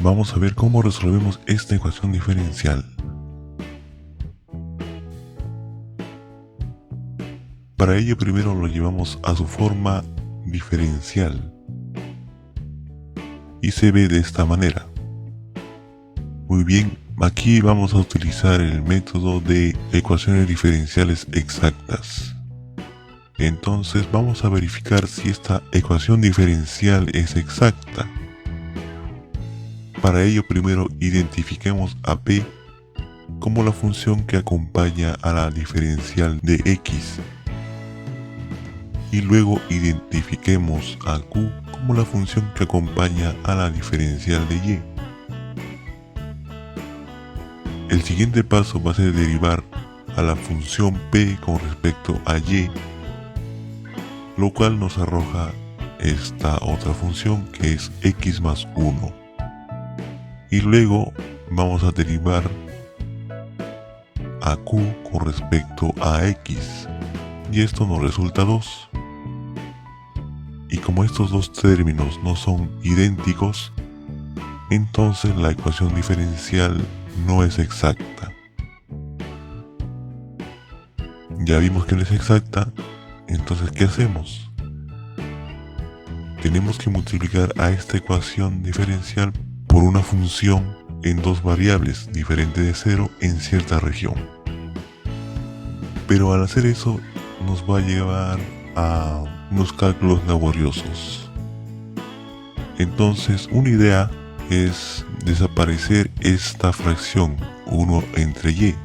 Vamos a ver cómo resolvemos esta ecuación diferencial. Para ello primero lo llevamos a su forma diferencial y se ve de esta manera. Muy bien, aquí vamos a utilizar el método de ecuaciones diferenciales exactas. Entonces vamos a verificar si esta ecuación diferencial es exacta. Para ello primero identifiquemos a p como la función que acompaña a la diferencial de x. Y luego identifiquemos a q como la función que acompaña a la diferencial de y. El siguiente paso va a ser derivar a la función p con respecto a y, lo cual nos arroja esta otra función que es x más 1. Y luego vamos a derivar a q con respecto a x, y esto nos resulta 2. Y como estos dos términos no son idénticos, entonces la ecuación diferencial no es exacta. Ya vimos que no es exacta, entonces ¿qué hacemos? Tenemos que multiplicar a esta ecuación diferencial por una función en dos variables diferente de 0 en cierta región. Pero al hacer eso nos va a llevar a unos cálculos laboriosos. Entonces una idea es desaparecer esta fracción 1 entre y.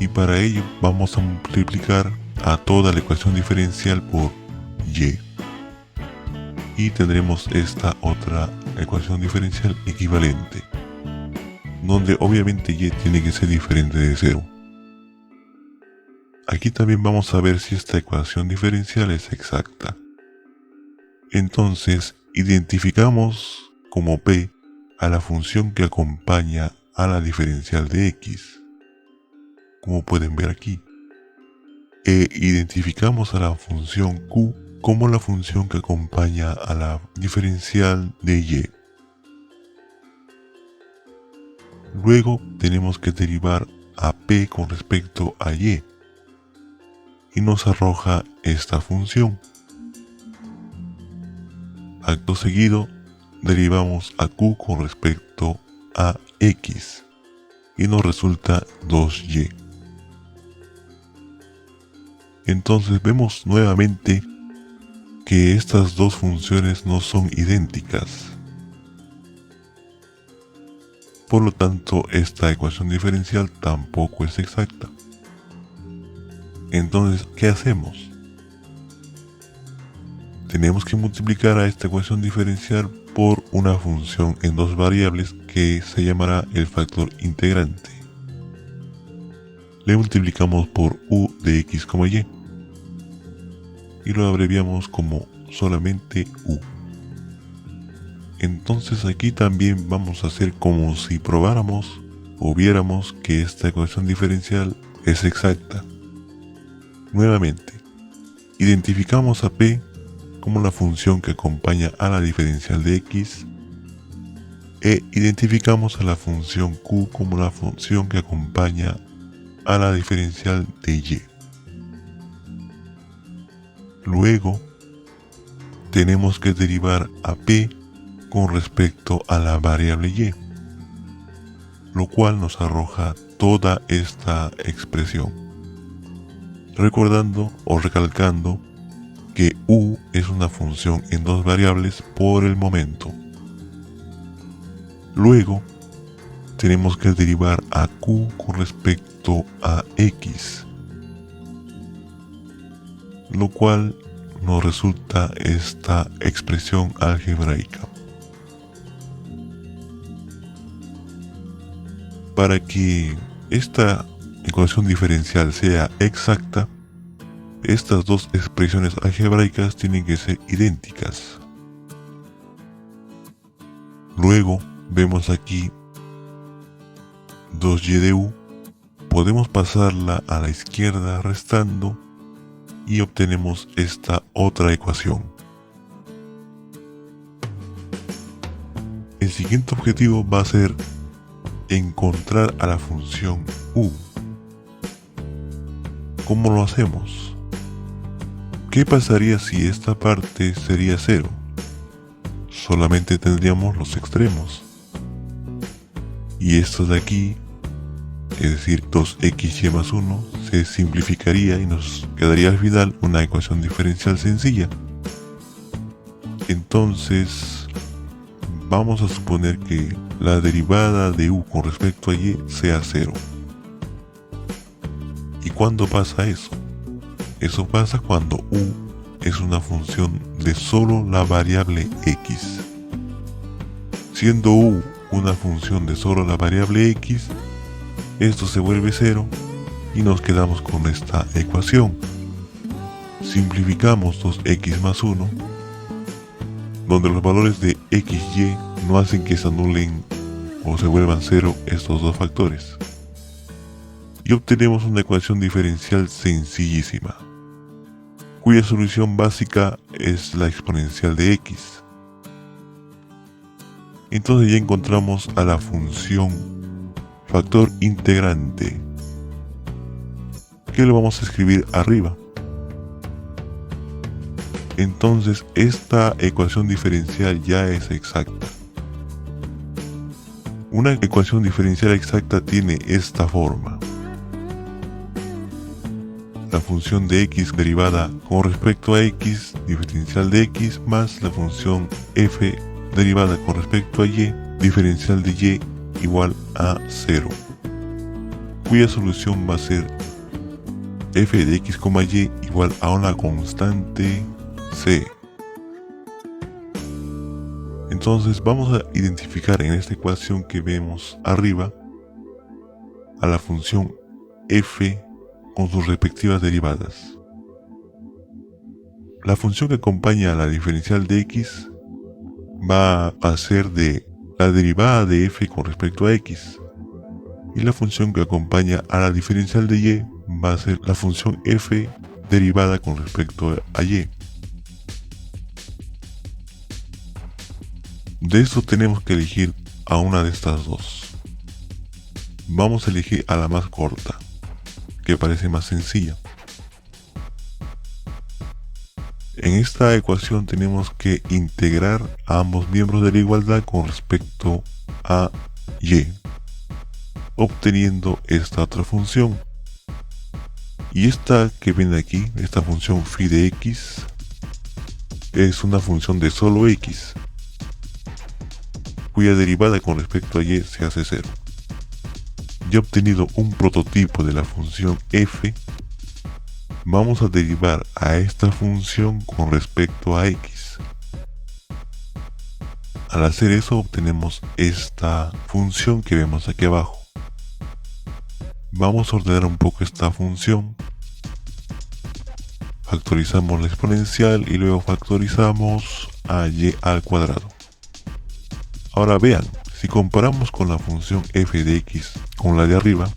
Y para ello vamos a multiplicar a toda la ecuación diferencial por y. Y tendremos esta otra ecuación diferencial equivalente, donde obviamente y tiene que ser diferente de 0. Aquí también vamos a ver si esta ecuación diferencial es exacta. Entonces identificamos como p a la función que acompaña a la diferencial de x, como pueden ver aquí, e identificamos a la función q como la función que acompaña a la diferencial de y. Luego tenemos que derivar a p con respecto a y nos arroja esta función. Acto seguido derivamos a q con respecto a x y nos resulta 2y. Entonces vemos nuevamente que estas dos funciones no son idénticas. Por lo tanto, esta ecuación diferencial tampoco es exacta. Entonces, ¿qué hacemos? Tenemos que multiplicar a esta ecuación diferencial por una función en dos variables que se llamará el factor integrante. Le multiplicamos por u de x, y y lo abreviamos como solamente u. Entonces aquí también vamos a hacer como si probáramos o viéramos que esta ecuación diferencial es exacta. Nuevamente, identificamos a p como la función que acompaña a la diferencial de x e identificamos a la función q como la función que acompaña a la diferencial de y. Luego, tenemos que derivar a p con respecto a la variable y, lo cual nos arroja toda esta expresión. Recordando o recalcando que u es una función en dos variables por el momento. Luego, tenemos que derivar a q con respecto a x, lo cual nos resulta esta expresión algebraica. Para que esta ecuación diferencial sea exacta, estas dos expresiones algebraicas tienen que ser idénticas. Luego vemos aquí 2y de u, podemos pasarla a la izquierda restando y obtenemos esta otra ecuación. El siguiente objetivo va a ser encontrar a la función u. ¿Cómo lo hacemos? ¿Qué pasaría si esta parte sería 0? Solamente tendríamos los extremos. Y esto de aquí, es decir 2xy más 1, se simplificaría y nos quedaría al final una ecuación diferencial sencilla. Entonces, vamos a suponer que la derivada de u con respecto a y sea 0. ¿Y cuándo pasa eso? Eso pasa cuando u es una función de solo la variable x. Siendo u una función de solo la variable x, esto se vuelve 0 y nos quedamos con esta ecuación. Simplificamos 2x más 1, donde los valores de x y no hacen que se anulen o se vuelvan 0 estos dos factores. Y obtenemos una ecuación diferencial sencillísima, cuya solución básica es la exponencial de x. Entonces ya encontramos a la función factor integrante, que lo vamos a escribir arriba. Entonces esta ecuación diferencial ya es exacta. Una ecuación diferencial exacta tiene esta forma: la función de x derivada con respecto a x diferencial de x más la función f derivada con respecto a y diferencial de y igual a 0, cuya solución va a ser f de x, y igual a una constante c. Entonces vamos a identificar en esta ecuación que vemos arriba a la función f con sus respectivas derivadas. La función que acompaña a la diferencial de x va a ser de la derivada de f con respecto a x, y la función que acompaña a la diferencial de y va a ser la función f derivada con respecto a y. De esto tenemos que elegir a una de estas dos. Vamos a elegir a la más corta, que parece más sencilla. En esta ecuación tenemos que integrar a ambos miembros de la igualdad con respecto a y, obteniendo esta otra función. Y esta que viene aquí, esta función phi de x, es una función de solo x, cuya derivada con respecto a y se hace 0. Ya obtenido un prototipo de la función f, vamos a derivar a esta función con respecto a x. Al hacer eso obtenemos esta función que vemos aquí abajo. Vamos a ordenar un poco esta función. Factorizamos la exponencial y luego factorizamos a y al cuadrado. Ahora vean, si comparamos con la función f de x con la de arriba,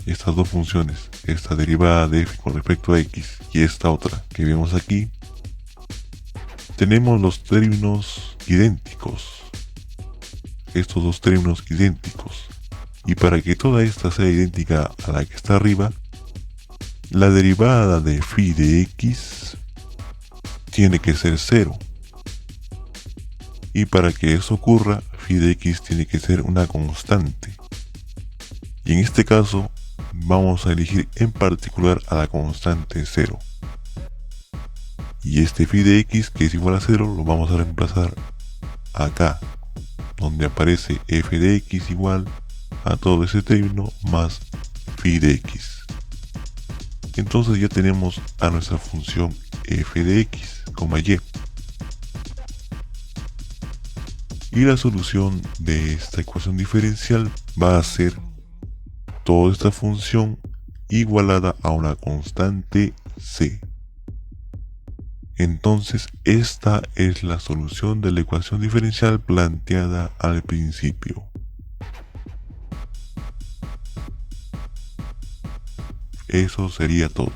estas dos funciones, esta derivada de f con respecto a x y esta otra que vemos aquí, tenemos los términos idénticos, estos dos términos idénticos, y para que toda esta sea idéntica a la que está arriba, la derivada de phi de x tiene que ser 0, y para que eso ocurra, phi de x tiene que ser una constante, y en este caso vamos a elegir en particular a la constante 0. Y este phi de x, que es igual a 0, lo vamos a reemplazar acá, donde aparece f de x igual a todo ese término más phi de x. Entonces ya tenemos a nuestra función f de x, y. Y la solución de esta ecuación diferencial va a ser toda esta función igualada a una constante c. Entonces esta es la solución de la ecuación diferencial planteada al principio. Eso sería todo.